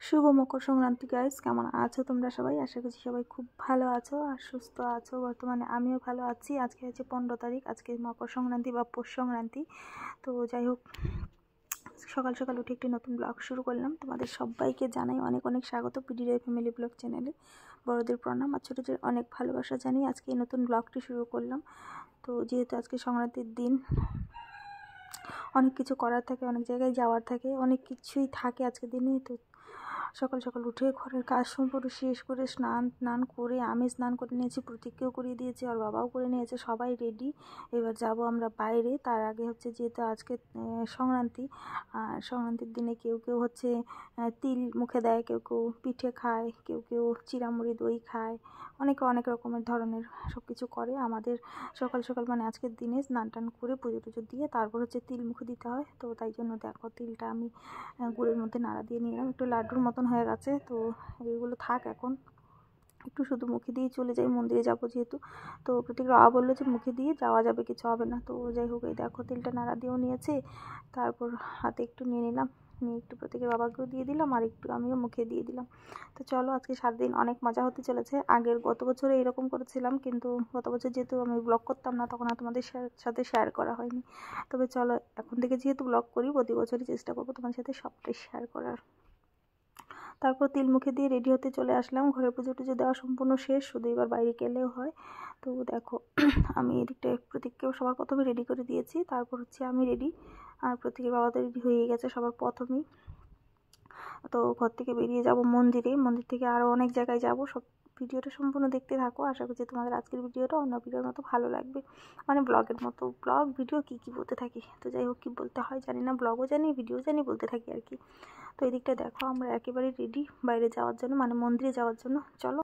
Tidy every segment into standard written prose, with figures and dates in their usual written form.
শুভ Makar Sankranti guys, কেমন আছো তোমরা সবাই? আশা করছি সবাই খুব ভালো আছো আর সুস্থ আছো। বর্তমানে আমিও ভালো আছি। আজকে হচ্ছে 15 তারিখ, আজকে মকর সংক্রান্তি বা পৌষ সংক্রান্তি। তো যাই হোক, সকাল সকাল উঠে একটি নতুন ব্লগ শুরু করলাম। তোমাদের সবাইকে জানাই অনেক অনেক স্বাগত পিডিআই ফ্যামিলি ব্লগ চ্যানেলে। বড়দের প্রণাম আর ছোটদের অনেক ভালোবাসা জানিয়ে আজকে এই নতুন ব্লগটি শুরু করলাম। তো যেহেতু আজকে সংক্রান্তির দিন, অনেক কিছু করার থাকে, অনেক জায়গায় যাওয়ার থাকে, অনেক কিছুই থাকে আজকের দিনে। তো সকাল সকাল উঠে ঘরের কাজ সম্পূর্ণ শেষ করে স্নান করে, আমি স্নান করে নিয়েছি, প্রতীককেও করিয়ে দিয়েছি, আর বাবাও করে নিয়েছে, সবাই রেডি। এবার যাব আমরা বাইরে। তার আগে হচ্ছে যেহেতু আজকে সংক্রান্তি, আর সংক্রান্তির দিনে কেউ কেউ হচ্ছে তিল মুখে দেয়, কেউ কেউ পিঠে খায়, কেউ কেউ চিড়ামুড়ি দই খায়, অনেকে অনেক রকমের ধরনের সব কিছু করে। আমাদের সকাল সকাল মানে আজকের দিনে স্নান টান করে পুজো টুজো দিয়ে তারপর হচ্ছে তিল মুখে দিতে হয়। তো তাই জন্য দেখো, তিলটা আমি গুড়ের মধ্যে নাড়া দিয়ে নিলাম, একটু লাড্ডুর মতন হয়ে গেছে। তো এইগুলো থাক, এখন একটু শুধু মুখে দিয়ে চলে যাই, মন্দিরে যাবো যেহেতু। তো প্রতীক বাবা বললো যে মুখে দিয়ে যাওয়া যাবে, কিছু হবে না। তো যাই হোক, এই দেখো তিলটা নাড়া দিয়েও নিয়েছে, তারপর হাতে একটু নিয়ে নিলাম, নিয়ে একটু প্রতীকের বাবাকেও দিয়ে দিলাম আর একটু আমিও মুখে দিয়ে দিলাম। তো চলো, আজকে 7 দিন অনেক মজা হতে চলেছে। গত বছরে এরকম করেছিলাম, কিন্তু গত বছর যেহেতু আমি ব্লগ করতাম না, তখন আর তোমাদের সাথে শেয়ার করা হয়নি। তবে চলো, এখন থেকে যেহেতু ব্লগ করি, প্রতি বছরই চেষ্টা করবো তোমার সাথে সবটাই শেয়ার করার। তারপর তিল মুখে দিয়ে রেডি হতে চলে আসলাম। ঘরের পুজো টুজো দেওয়া সম্পূর্ণ শেষ, শুধু এবার বাইরে গেলেও হয়। তো দেখো, আমি এদিকটা প্রতীককেও সবার প্রথমে রেডি করে দিয়েছি, তারপর হচ্ছে আমি রেডি, আর প্রতীকের বাবা তো রেডি হয়ে গেছে সবার প্রথমেই। তো ঘর থেকে বেরিয়ে যাব মন্দিরে, মন্দির থেকে আরও অনেক জায়গায় যাব। সব ভিডিওটা সম্পূর্ণ দেখতে থাকো। আশা করছি তোমাদের আজকের ভিডিওটা অন্য ভিডিওর মতো ভালো লাগবে, মানে ব্লগের মতো। ব্লগ ভিডিও কী বলতে থাকি, তো যাই হোক, কী বলতে হয় জানি না, ব্লগও জানি ভিডিও জানি, বলতে থাকি আর কি। তো এই দিকটা দেখো, আমরা একেবারে রেডি বাইরে যাওয়ার জন্য, মানে মন্দিরে যাওয়ার জন্য। চলো,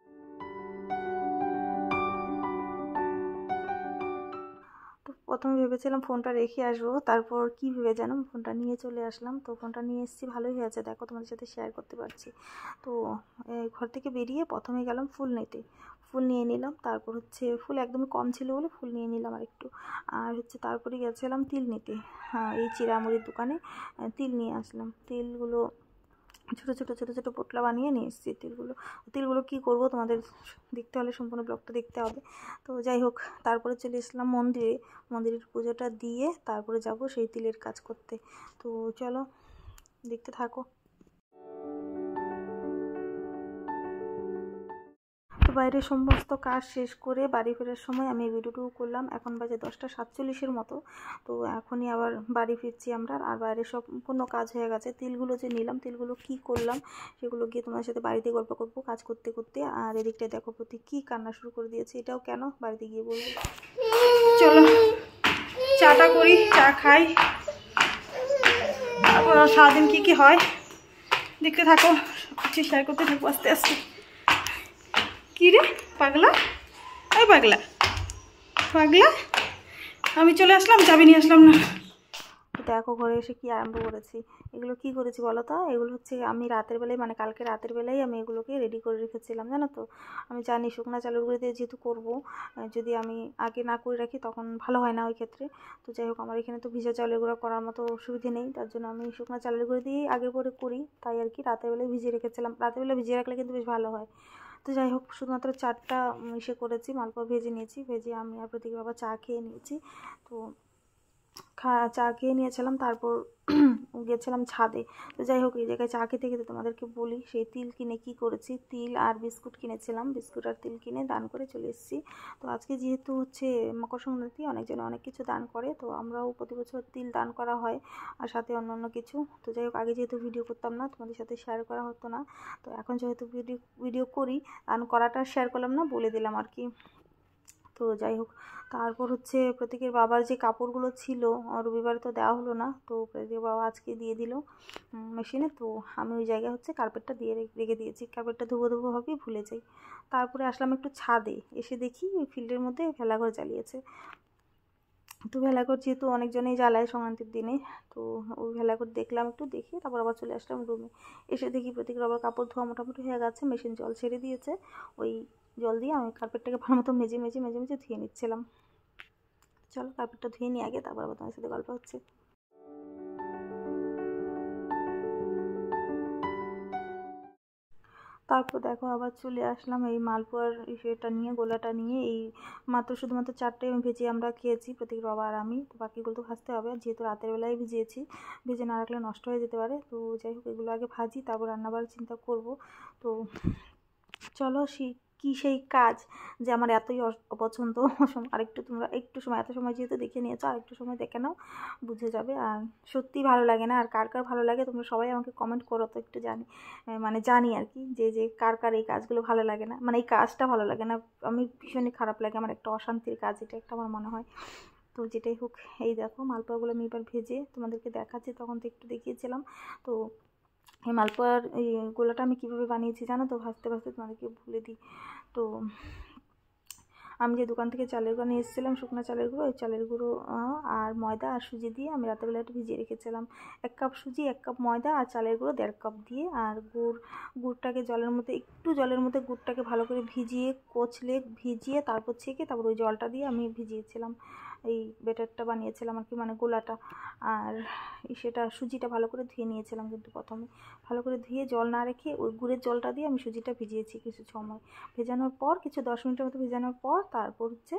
তো প্রথমে ভেবেছিলাম ফোনটা রেখে আসবো, তারপর কি ভেবে যেন ফোনটা নিয়ে চলে আসলাম। তো ফোনটা নিয়ে এসেছি, ভালোই হয়েছে, দেখো তোমাদের সাথে শেয়ার করতে পারছি। তো ঘর থেকে বেরিয়ে প্রথমে গেলাম ফুল নিতে, ফুল নিয়ে নিলাম। তারপর হচ্ছে ফুল একদমই কম ছিল বলে ফুল নিয়ে নিলাম আর একটু। আর হচ্ছে তারপরে গেছিলাম তিল নিতে, হ্যাঁ, এই চিড়ামুড়ির দোকানে তিল নিয়ে আসলাম। তিলগুলো ছোটো পোটলা বানিয়ে নিয়ে এসেছি। তিলগুলো কী করবো তোমাদের দেখতে হলে সম্পূর্ণ ব্লগটা দেখতে হবে। তো যাই হোক, তারপরে চলে এসলাম মন্দিরে, মন্দিরের পুজোটা দিয়ে তারপরে যাব সেই তিলের কাজ করতে। তো চলো, দেখতে থাকো। তো বাইরের সমস্ত কাজ শেষ করে বাড়ি ফেরার সময় আমি ভিডিওটুকু করলাম। এখন বাজে 10টা 47 মতো। তো এখনই আবার বাড়ি ফিরছি আমরা, আর বাইরে সম্পূর্ণ কাজ হয়ে গেছে। তিলগুলো যে নিলাম, তিলগুলো কি করলাম সেগুলো গিয়ে তোমার সাথে বাড়িতে গল্প করবো কাজ করতে করতে। আর এদিকটায় দেখো প্রতি কী কান্না শুরু করে দিয়েছে, এটাও কেন বাড়িতে গিয়ে বলবো। চলো, চাটা করি, চা খাই, তারপর সারাদিন কী কী হয় দেখতে থাকো, কিছু শেয়ার করতে থাকবো আস্তে আস্তে। কি রে পাগলা, ওই পাগলা পাগলা, আমি চলে আসলাম, চাবি নিয়ে আসলাম না। দেখো ঘরে এসে কি আরম্ভ করেছি। এগুলো কি করেছি বলো তো? এগুলো হচ্ছে আমি রাতের বেলায়, মানে কালকে রাতের বেলায় আমি এগুলোকে রেডি করে রেখেছিলাম, জানো তো। আমি জানি শুকনো চালের গুঁড়ি দিয়ে যেহেতু করবো, যদি আমি আগে না করে রাখি তখন ভালো হয় না ওই ক্ষেত্রে। তো যাই হোক, আমার এখানে তো ভিজা চালের গুঁড়ো করার মতো অসুবিধে নেই, তার জন্য আমি শুকনো চালের গুঁড়ি দিয়েই আগে পরে করি, তাই আর কি রাতের বেলায় ভিজিয়ে রেখেছিলাম। রাতের বেলা ভিজিয়ে রাখলে কিন্তু বেশ ভালো হয়। তো যাই হোক, শুধুমাত্র 4টা ইসে করেছি, মালপোয়া ভেজে নিয়েছি, ভেজে আমি আর প্রতীক বাবা চা খেয়ে নিয়েছি। তো চা খেয়ে নিয়েছিলাম, তারপর গেছিলাম ছাদে। তো যাই হোক, এই জায়গায় চা খেতে খেতে তোমাদেরকে বলি সেই তিল কিনে কি করেছি। তিল আর বিস্কুট কিনেছিলাম, বিস্কুট আর তিল কিনে দান করে চলে এসেছি। তো আজকে যেহেতু হচ্ছে মকর সংক্রান্তি, অনেকজনে অনেক কিছু দান করে, তো আমরাও প্রতি বছর তিল দান করা হয়, আর সাথে অন্য কিছু। তো যাই হোক, আগে যেহেতু ভিডিও করতাম না, তোমাদের সাথে শেয়ার করা হতো না, তো এখন যেহেতু ভিডিও করি, দান করাটা শেয়ার করলাম না, বলে দিলাম আর কি। তো যাই হোক, তারপর হচ্ছে প্রতীকের বাবার যে কাপড়গুলো ছিল, রবিবার তো দেওয়া হলো না, তো প্রতীকের বাবা আজকে দিয়ে দিল মেশিনে। তো আমি ওই জায়গায় হচ্ছে কার্পেটটা দিয়ে রেখে দিয়েছি, কার্পেটটা ধুবো ভাবেই ভুলে যাই। তারপরে আসলাম একটু ছাদে, এসে দেখি ওই ফিল্ডের মধ্যে ভেলাঘর জ্বালিয়েছে। তো ভেলাঘর যেহেতু অনেকজনেই জ্বালায় সংক্রান্তির দিনে, তো ওই ভেলাঘর দেখলাম, একটু দেখি তারপর আবার চলে আসলাম রুমে। এসে দেখি প্রতীকের আবার কাপড় ধোয়া মোটামুটি হয়ে গেছে, মেশিন জল ছেড়ে দিয়েছে। ওই জল দিয়ে আমি কার্পেটটাকে ভালো মতো মেজে ধুয়ে নিচ্ছিলাম। চলো, কার্পেটটা ধুয়ে নিয়ে আগে, তারপর আবার তোমার সাথে গল্প হচ্ছে। তারপর দেখো আবার চলে আসলাম এই মালপোয়ার সেটা নিয়ে, গোলাটা নিয়ে। এই মাত্র শুধুমাত্র 4টাই আমি ভেজে আমরা খেয়েছি, প্রতীক বাবা আর আমি। তো বাকিগুলো তো ভাজতে হবে, যেহেতু রাতের বেলায় ভিজিয়েছি, ভেজে না রাখলে নষ্ট হয়ে যেতে পারে। তো যাই হোক, এগুলো আগে ভাজি, তারপর রান্নাবার চিন্তা করব। তো চলো কি সেই কাজ যে আমার এতই অপছন্দ। আরেকটু তোমরা একটু সময়, এত সময় যেহেতু দেখে নিয়েছো, আরেকটু সময় দেখে নাও, বুঝে যাবে। আর সত্যি ভালো লাগে না। আর কার কার ভালো লাগে তোমরা সবাই আমাকে কমেন্ট করো তো, একটু জানি, মানে জানি আর কি, যে কার কার এই কাজগুলো ভালো লাগে না, মানে এই কাজটা ভালো লাগে না। আমি ভীষণই খারাপ লাগে, আমার একটা অশান্তির কাজ এটা একটা, আমার মনে হয়। তো যেটাই হোক, এই দেখো মালপোয়াগুলো আমি এবার ভেজে তোমাদেরকে দেখাচ্ছি, তখন তো একটু দেখিয়েছিলাম। তো এই মালপোয়ার এই গোলাটা আমি কীভাবে বানিয়েছি জানো তো, ভাজতে ভাজতে তোমাদেরকে বলে দিই। তো আমি যে দোকান থেকে চালের গুঁড়ো নিয়ে এসেছিলাম, শুকনো চালের গুঁড়ো, ওই চালের গুঁড়ো আর ময়দা আর সুজি দিয়ে আমি রাতেরবেলা একটু ভিজিয়ে রেখেছিলাম। 1 কাপ সুজি, 1 কাপ ময়দা আর চালের গুঁড়ো 1.5 কাপ দিয়ে, আর গুড়টাকে জলের মধ্যে, একটু জলের মধ্যে গুড়টাকে ভালো করে ভিজিয়ে, কচলে ভিজিয়ে, তারপর ছেঁকে, তারপর ওই জলটা দিয়ে আমি ভিজিয়েছিলাম, এই ব্যাটারটা বানিয়েছিলাম আর কি, মানে গোলাটা। আর সেটা সুজিটা ভালো করে ধুয়ে নিয়েছিলাম, কিন্তু প্রথমে ভালো করে ধুয়ে জল না রেখে ওই গুড়ের জলটা দিয়ে আমি সুজিটা ভিজিয়েছি কিছু সময়। ভেজানোর পর কিছু 10 মিনিটের মতো ভেজানোর পর তারপর হচ্ছে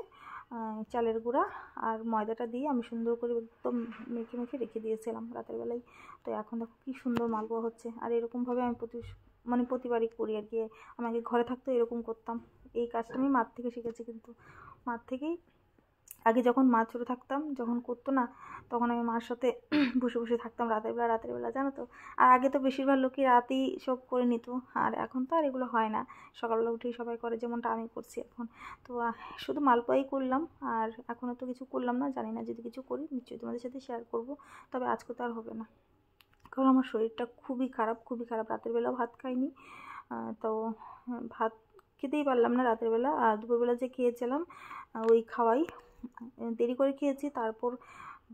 চালের গুঁড়া আর ময়দাটা দিয়ে আমি সুন্দর করে একদম মেখে মেখে রেখে দিয়েছিলাম রাতের বেলায়। তো এখন দেখো কী সুন্দর মালপোয়া হচ্ছে। আর এরকমভাবে আমি প্রতিবারই করি আর কি। আমাকে ঘরে থাকতে এরকম করতাম। এই কাজটা আমি মার থেকে শিখেছি, কিন্তু মার থেকেই। আগে যখন মা ছোটো থাকতাম, যখন করতো না, তখন আমি মার সাথে বসে বসে থাকতাম রাতের বেলা, জানো তো। আর আগে তো বেশিরভাগ লোকই রাতেই সব করে নিত, আর এখন তো আর এগুলো হয় না, সকালবেলা উঠেই সবাই করে, যেমনটা আমি করছি এখন। তো শুধু মালপোয়াই করলাম, আর এখনও তো কিছু করলাম না, জানি না, যদি কিছু করি নিশ্চয়ই তোমাদের সাথে শেয়ার করব। তবে আজকে তো আর হবে না, কারণ আমার শরীরটা খুবই খারাপ, খুবই খারাপ। রাতের বেলাও ভাত খাইনি, তো ভাত খেতেই পারলাম না রাতের বেলা। আর দুপুরবেলা যে খেয়েছিলাম ওই খাওয়াই দেরি করে খেয়েছি, তারপর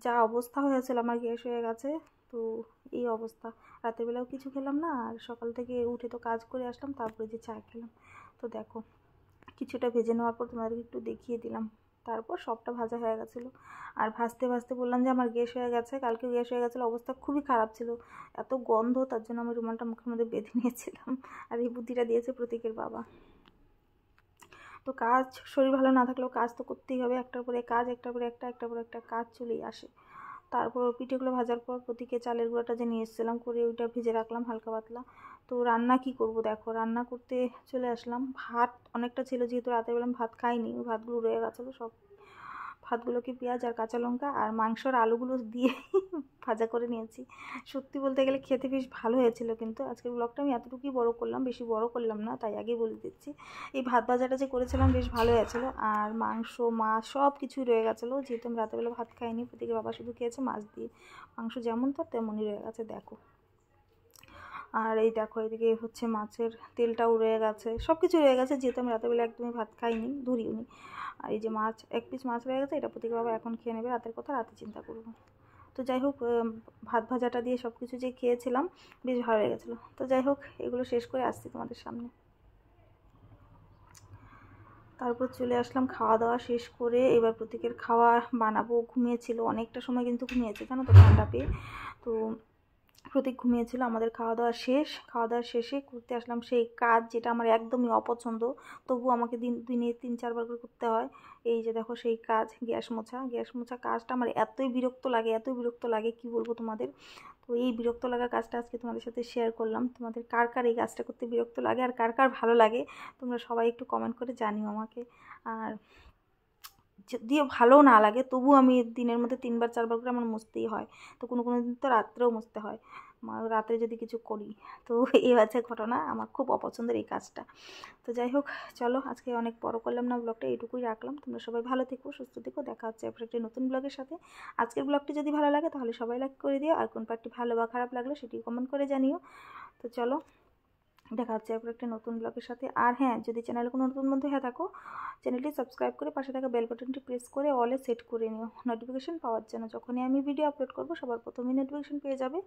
যা অবস্থা হয়েছিল আমার, গ্যাস হয়ে গেছে। তো এই অবস্থা, রাতের বেলাও কিছু খেলাম না, আর সকাল থেকে উঠে তো কাজ করে আসলাম, তারপরে যে চা খেলাম। তো দেখো কিছুটা ভেজে নেওয়ার পর তোমাদেরকে একটু দেখিয়ে দিলাম, তারপর সবটা ভাজা হয়ে গেছিলো। আর ভাজতে ভাজতে বললাম যে আমার গ্যাস হয়ে গেছে, কালকে গ্যাস হয়ে গেছিলো, অবস্থা খুবই খারাপ ছিল, এত গন্ধ, তার জন্য আমি রুমালটা মুখের মধ্যে বেঁধে নিয়েছিলাম। আর এই বুদ্ধিটা দিয়েছে প্রতীকের বাবা। তো কাজ, শরীর ভালো না থাকলেও কাজ তো করতেই হবে, একটার পরে কাজ, একটার পরে একটা কাজ চলেই আসে। তারপর পিঠেগুলো ভাজার পর প্রতীকে চালের গুঁড়াটা যে নিয়ে এসেছিলাম করে, ওইটা ভেজে রাখলাম হালকা পাতলা। তো রান্না কি করব, দেখো রান্না করতে চলে আসলাম। ভাত অনেকটা ছিল, যেহেতু রাতের বেলা ভাত খাইনি, ওই ভাতগুলো রয়ে গেছিলো সব। ভাতগুলোকে পেঁয়াজ আর কাঁচা লঙ্কা আর মাংসর আলুগুলো দিয়ে ভাজা করে নিয়েছি। সত্যি বলতে গেলে খেতে বেশ ভালো হয়েছিল, কিন্তু আজকের ব্লগটা আমি এতটুকুই বড় করলাম, বেশি বড় করলাম না, তাই আগেই বলে দিচ্ছি। এই ভাত ভাজাটা যে করেছিলাম বেশ ভালো হয়েছিল, আর মাংস মাছ সব কিছুই রয়ে গেছিলো, যেহেতু আমি রাতেরবেলা ভাত খাইনি, প্রতীকের বাবা শুধু খেয়েছে মাছ দিয়ে। মাংস যেমন তো তেমনই রয়ে গেছে দেখো। আর এই দেখো এদিকে হচ্ছে মাছের তেলটাও রয়ে গেছে, সব কিছু রয়ে গেছে, যেহেতু আমি রাতেরবেলা একদমই ভাত খাইনি, ধরিওনি। আর এই যে মাছ, 1 পিস মাছ রয়ে গেছে, এটা প্রতীক বাবা এখন খেয়ে নেবে, রাতের কথা রাতে চিন্তা করব। তো যাই হোক, ভাত ভাজাটা দিয়ে সব কিছু যে খেয়েছিলাম বেশ ভালো লেগেছিলো। তো যাই হোক, এগুলো শেষ করে আসছি তোমাদের সামনে। তারপর চলে আসলাম খাওয়া দাওয়া শেষ করে, এবার প্রতীকের খাওয়া বানাবো। ঘুমিয়েছিল অনেকটা সময়, কিন্তু ঘুমিয়েছে জানো তো, ঠান্ডা পেয়ে। তো প্রতীক ঘুমিয়েছিল, আমাদের খাওয়া দাওয়া শেষ। খাওয়া দাওয়া শেষে করতে আসলাম সেই কাজ যেটা আমার একদমই অপছন্দ, তবু আমাকে দিনে 3-4 বার করে করতে হয়। এই যে দেখো সেই কাজ, গ্যাস মোছা কাজটা আমার এতই বিরক্ত লাগে, এতই বিরক্ত লাগে, কি বলবো তোমাদের। তো এই বিরক্ত লাগা কাজটা আজকে তোমাদের সাথে শেয়ার করলাম। তোমাদের কার কার এই কাজটা করতে বিরক্ত লাগে, আর কার কার ভালো লাগে, তোমরা সবাই একটু কমেন্ট করে জানিও আমাকে। আর যদিও ভালো না লাগে, তবু আমি দিনের মধ্যে 3-4 বার করে আমার মুছতেই হয়। তো কোনো দিন তো রাত্রেও মুছতে হয়, রাতে যদি কিছু করি। তো এই হচ্ছে ঘটনা, আমার খুব অপছন্দের এই কাজটা। তো যাই হোক, চলো আজকে অনেক বড় করলাম না ব্লগটা, এইটুকুই রাখলাম। তোমরা সবাই ভালো থেকো, সুস্থ থেকো, দেখা হচ্ছে এরপর একটি নতুন ব্লগের সাথে। আজকের ব্লগটি যদি ভালো লাগে তাহলে সবাই লাইক করে দিও, আর কোন পার্টটি ভালো বা খারাপ লাগলো সেটি কমেন্ট করে জানিও। তো চলো, দেখা হচ্ছে এরপর একটা নতুন ব্লগের সাথে। আর হ্যাঁ, যদি চ্যানেলে কোনো নতুন বন্ধু হয়ে থাকো, চ্যানেলটি সাবস্ক্রাইব করে পাশে থাকা বেল বাটনটি প্রেস করে অলে সেট করে নিও নোটিফিকেশন পাওয়ার জন্য। যখনই আমি ভিডিও আপলোড করবো সবার প্রথমেই নোটিফিকেশন পেয়ে যাবে,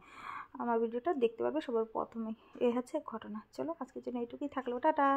আমার ভিডিওটা দেখতে পারবে সবার প্রথমেই। এই হচ্ছে ঘটনা। চলো আজকের জন্য এইটুকুই থাকলো, টাটা।